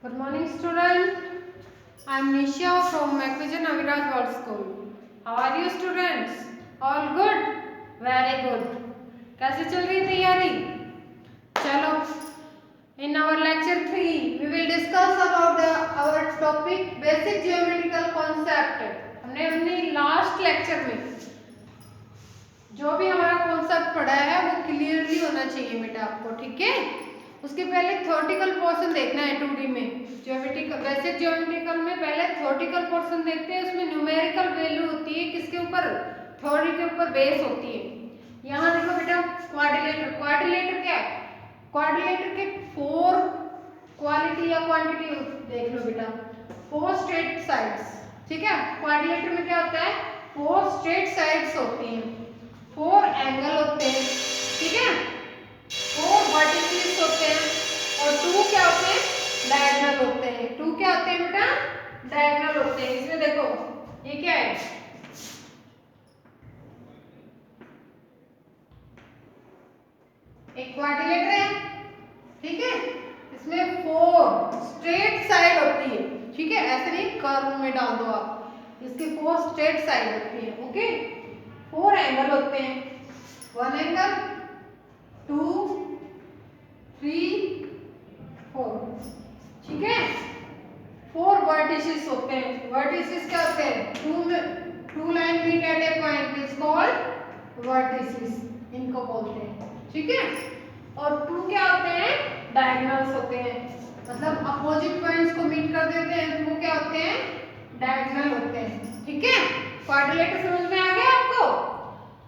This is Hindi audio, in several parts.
Good morning, student. I am Nisha from Macvision Aviraj World School. How are you, students? All good? Very good. कैसे चल रही तैयारी? चलो. In our lecture 3, we will discuss about our topic basic geometrical concept. हमने अपनी लास्ट लेक्चर में जो भी हमारा कॉन्सेप्ट पढ़ा है वो क्लियरली होना चाहिए बेटा आपको, ठीक है? उसके पहले थ्योरेटिकल पोर्शन देखना है 2D में। ज्योमेट्रिकल बेसिक ज्योमेट्रिकल में पहले थ्योरेटिकल पोर्शन देखते हैं, उसमें न्यूमेरिकल वैल्यू होती है, किसके ऊपर? थ्योरी के ऊपर बेस होती है। यहाँ देखो बेटा क्वाड्रिलेटर। क्वाड्रिलेटर क्या है? क्वाड्रिलेटर के 4 क्वालिटी या क्वांटिटी देख लो बेटा। 4 स्ट्रेट साइड्स, ठीक है? क्वाड्रिलेटर में क्या होता है? 4 स्ट्रेट साइड्स होती हैं, 4 एंगल होते हैं, ठीक है? 4 वर्टिसेस होते हैं और 2 क्या होते हैं? डायगोनल होते हैं। 2 क्या होते हैं बेटा? डायगोनल होते हैं। इसमें देखो ये क्या है? एक क्वाड्रिलेटर है, ठीक है? इसमें 4 स्ट्रेट साइड होती है, ठीक है? ऐसे नहीं कर्व में डाल दो आप, इसकी 4 स्ट्रेट साइड होती है, ओके? 4 एंगल होते हैं, 1 एंगल, 2, 3, 4, ठीक है? 4 वर्टिसेस होते हैं। वर्टिसेस क्या होते हैं? 2 line meet at a point is called vertices, इनको बोलते हैं, ठीक है? और 2 क्या होते हैं? डायगोनल्स होते हैं, मतलब अपोजिट पॉइंट्स को मीट कर देते हैं, वो क्या होते हैं? डायगोनल होते हैं, ठीक है? क्वाड्रिलेटर समझ में आ गया आपको?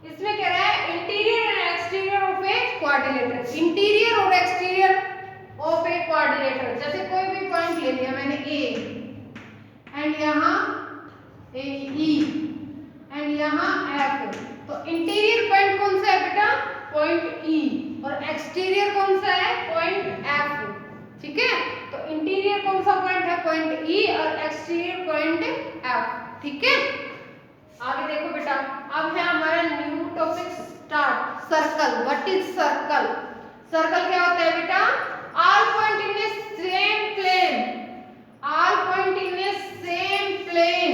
इसमें कह रहा है interior and exterior of A quadrilateral. Interior और एक्सटीरियर ऑफ ए क्वाड्रिलेटर, जैसे कोई भी पॉइंट ले लिया मैंने ए एंड यहाँ ई एंड यहाँ एफ, तो इंटीरियर पॉइंट कौन सा है बेटा? पॉइंट ई, और एक्सटीरियर कौन सा है? पॉइंट एफ, ठीक है? तो इंटीरियर कौन सा पॉइंट है? पॉइंट ई, और एक्सटीरियर पॉइंट एफ, ठीक है? आगे देखो बेटा, अब है हमारा new topic start, circle. What is circle? Circle क्या होता है बेटा? All point in a same plane, all point in a same plane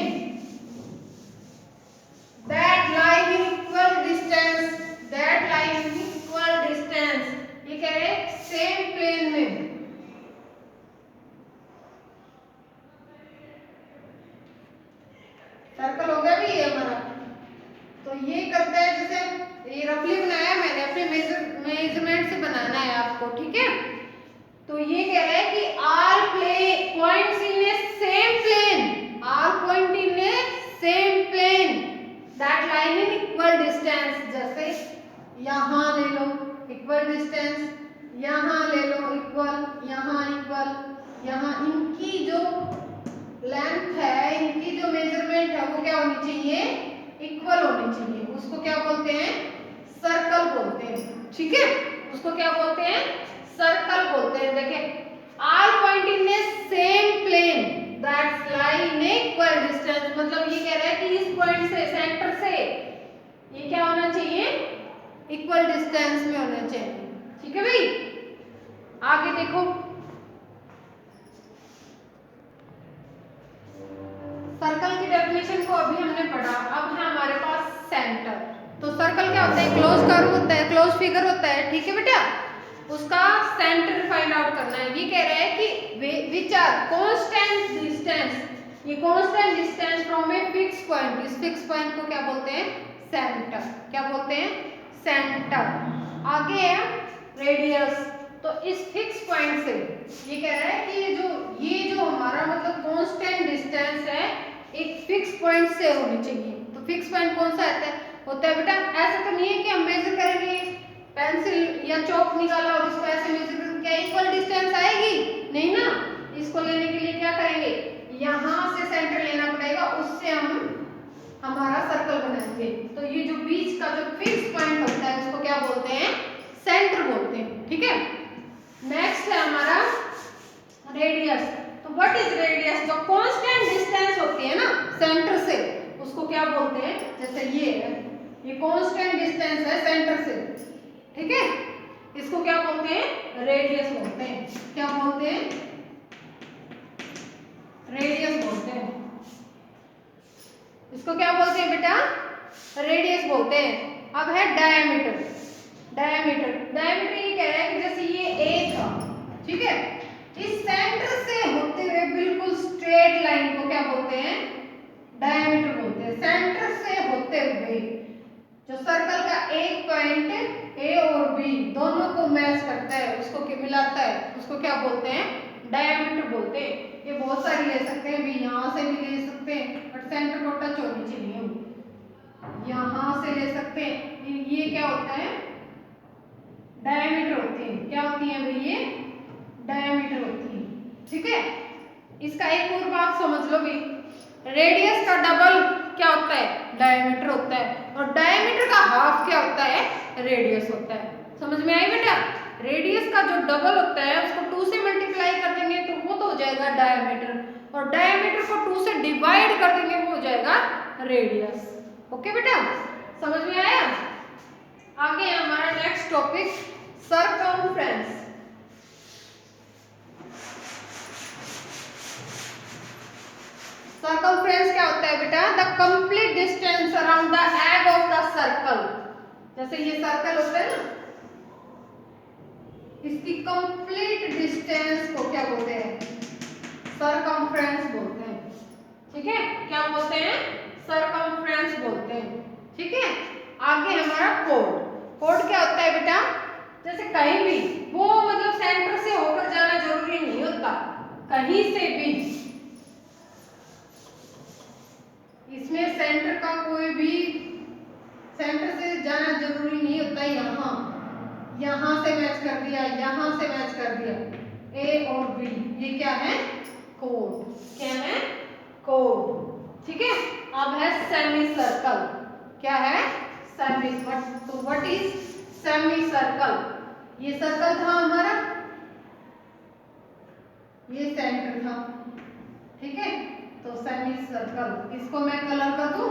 that lie in equal distance, that lie in equal distance, ये कह रहे हैं सेम प्लेन में। सर्कल हो गया भी ये हमारा। तो ये करता है, जैसे ये रफली बनाया मैंने, अपने मेजरमेंट से बनाना है आपको, ठीक है? तो ये कह रहा है कि all points in a same plane, all point in a same plane that line in equal distance, जैसे यहाँ ले लो इक्वल डिस्टेंस, यहाँ ले लो इक्वल, यहाँ इनकी जो लेंथ है, इनकी जो मेजरमेंट है वो क्या होनी चाहिए? इक्वल होनी चाहिए। उसको क्या बोलते हैं? सर्कल बोलते हैं, ठीक है? उसको क्या बोलते हैं? सर्कल बोलते हैं। देखिए all point in a same plane that's lie in equal distance, मतलब ये कह रहा है कि इस पॉइंट से, सेंटर से ये क्या होना चाहिए? इक्वल डिस्टेंस में होना चाहिए, ठीक है भाई? आगे देखो, सर्कल की डेफिनेशन को अभी हमने पढ़ा। अब है हमारे पास सेंटर। तो सर्कल क्या होता है? क्लोज कर्व होता है, क्लोज फिगर होता है, ठीक है बेटा? उसका सेंटर फाइंड आउट करना है। ये कह रहा है कि विच आर कांस्टेंट डिस्टेंस, ये constant distance from a fix point, इस फिक्स पॉइंट को क्या बोलते हैं? सेंटर। क्या बोलते हैं? सेंटर। आगे है रेडियस। तो इस फिक्स पॉइंट से ये कह रहा है कि ये जो हमारा मतलब कांस्टेंट डिस्टेंस है एक फिक्स पॉइंट से होनी चाहिए। तो फिक्स पॉइंट कौन सा होता है बेटा? ऐसा तो नहीं है कि हम मेजर करेंगे, पेंसिल या चौक निकाला और इसको ऐसे मेजर करेंगे, क्या इक्वल डिस्टेंस आएगी? नहीं ना। इसको लेने के लिए क्या करेंगे? यहाँ से सेंटर लेना पड़ेगा, उससे हम हमारा सर्कल बनाएंगे। तो ये जो बीच का जो फिक्स पॉइंट होता है उसको क्या बोलते हैं? सेंटर बोलते हैं, ठीक है? नेक्स्ट है हमारा रेडियस। तो व्हाट इज रेडियस? जो कांस्टेंट डिस्टेंस होती है ना सेंटर से, उसको क्या बोलते हैं? जैसे ये है, ये कांस्टेंट डिस्टेंस है सेंटर से, ठीक है? इसको क्या बोलते हैं? रेडियस बोलते हैं। क्या बोलते हैं? रेडियस बोलते हैं। इसको क्या बोलते हैं बेटा? रेडियस बोलते हैं। अब है डायमीटर। डायमीटर डायमीटर ये कह रहा है कि जैसे ये ए था, ठीक है, इस सेंटर से होते हुए बिल्कुल स्ट्रेट लाइन को क्या बोलते हैं? डायमीटर बोलते हैं। सेंटर से होते हुए जो सर्कल का एक पॉइंट ए और बी दोनों को मैच करता है, उसको मिलाता है, उसको क्या बोलते हैं? डायमीटर बोलते हैं। ये बहुत सारी ले सकते हैं भी, यहाँ से भी ले सकते हैं, बट सेंटर को टच होनी चाहिए, यहाँ से ले सकते हैं। ये क्या होता है? डायमीटर होती है। क्या होती है भाई? ये डायमीटर होती है, ठीक है। इसका एक और बात समझ लो भी, रेडियस का डबल क्या होता है? डायमीटर होता है, और डायमीटर का हाफ क्या होता है? रेडियस होता है। समझ में आई बेटा? रेडियस का जो डबल होता है उसको 2 से मल्टीप्लाई कर देंगे तो वो तो हो जाएगा डायमीटर, और डायमीटर को 2 से डिवाइड कर देंगे वो हो जाएगा रेडियस। ओके बेटा, समझ में आया? आगे हमारा नेक्स्ट टॉपिक सरकमफ्रेंस। सर्कमफ्रेंस क्या होता है बेटा? The complete distance around the egg of the circle. जैसे ये सर्कल होता है ना, इसकी कंप्लीट डिस्टेंस को क्या बोलते हैं? सर्कमफ्रेंस बोलते हैं, ठीक है। क्या बोलते हैं? सर्कमफ्रेंस बोलते हैं, ठीक है। आगे हमारा कोड। कोड क्या होता है बेटा? जैसे कहीं भी वो मतलब सेंटर से होकर जाना जरूरी नहीं होता, कहीं से भी इसमें सेंटर का कोई भी सेंटर से जाना जरूरी नहीं होता। यहाँ से मैच कर दिया, यहाँ से मैच कर दिया, ए और बी, ये क्या है? कोड। क्या है? कोड, ठीक है। अब है सेमी सर्कल। क्या है? सेमी। तो व्हाट इज सेमी सर्कल? ये सर्कल था हमारा, ये सेंटर था, ठीक है। तो सेमी सर्कल, इसको मैं कलर कर दूं।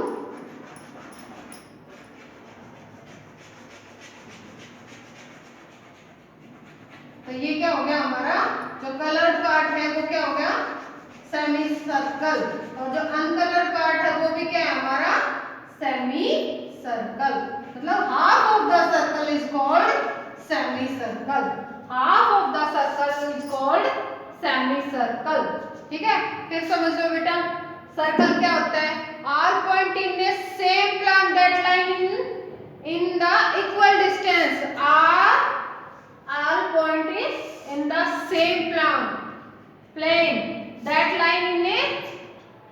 तो ये क्या हो गया हमारा? जो कलर्ड पार्ट है वो क्या हो गया? Semi circle. और जो अनकलर्ड पार्ट है वो भी क्या है हमारा? Semi circle. मतलब half of the circle is called semi circle. Half of the circle is called semi circle, ठीक है। फिर समझ लो बेटा, सर्कल क्या होता है? Are point in a same plan that line in the equal distance. Are point is in the same plane that line in a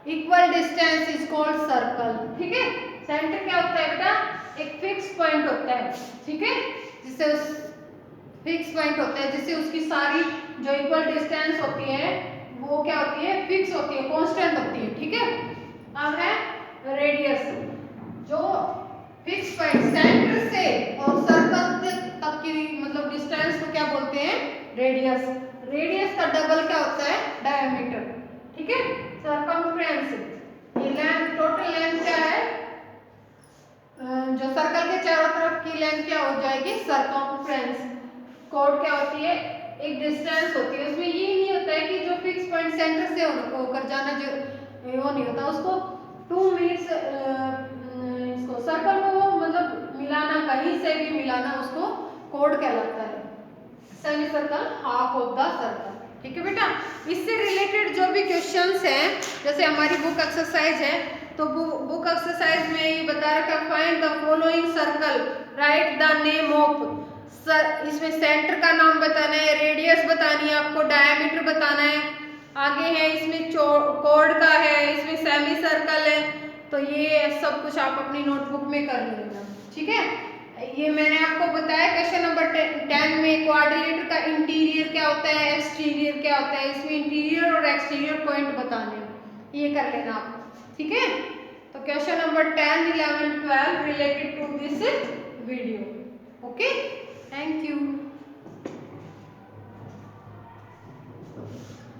equal distance is called circle, ठीक है। सेंटर क्या होता है बेटा? एक फिक्स पॉइंट होता है, ठीक है, जिससे उस फिक्स पॉइंट होता है जिससे उसकी सारी जो इक्वल डिस्टेंस होती है वो क्या होती है? फिक्स होती है, कांस्टेंट होती है, ठीक है। अब है रेडियस। जो फिक्स पॉइंट सेंटर से और सर्कल तक की मतलब डिस्टेंस को क्या बोलते हैं? रेडियस। रेडियस का डबल क्या होता है? डायमीटर, ठीक है। सर्कमफ्रेंस, ये लेंथ, टोटल लेंथ क्या है? जो सर्कल के चारों तरफ की लेंथ क्या हो जाएगी? सर्कमफ्रेंस। कोड क्या होती है? एक डिस्टेंस होती है, उसमें ये नहीं होता है कि जो फिक्स पॉइंट सेंटर से होकर जाना जो वो नहीं होता, उसको 2 मिनट्स इसको सर्कल को मतलब मिलाना, कहीं से भी मिलाना, उसको कोड कहलाता है। Semi circle, half of the circle, ठीक है बेटा। इससे रिलेटेड जो भी क्वेश्चंस हैं, जैसे हमारी बुक एक्सरसाइज है, तो बुक एक्सरसाइज में ये बता रखा है, find the following circle, right the name of sir. इसमें सेंटर का नाम बताना है, रेडियस बतानी है आपको, डायमीटर बताना है। आगे है इसमें कोड का है, इसमें सेमी सर्कल है, तो ये सब कुछ आप अपनी नोटबुक में कर लेना, ठीक है। ये मैंने आपको बताया क्वेश्चन नंबर 10 में क्वाड्रिलेटर का इंटीरियर क्या होता है, एक्सटीरियर क्या होता है, इसमें इंटीरियर और एक्सटीरियर पॉइंट बताने हैं, ये कर लेना आप, ठीक है। तो question number 10, 11, 12 related to this video, okay. Thank you.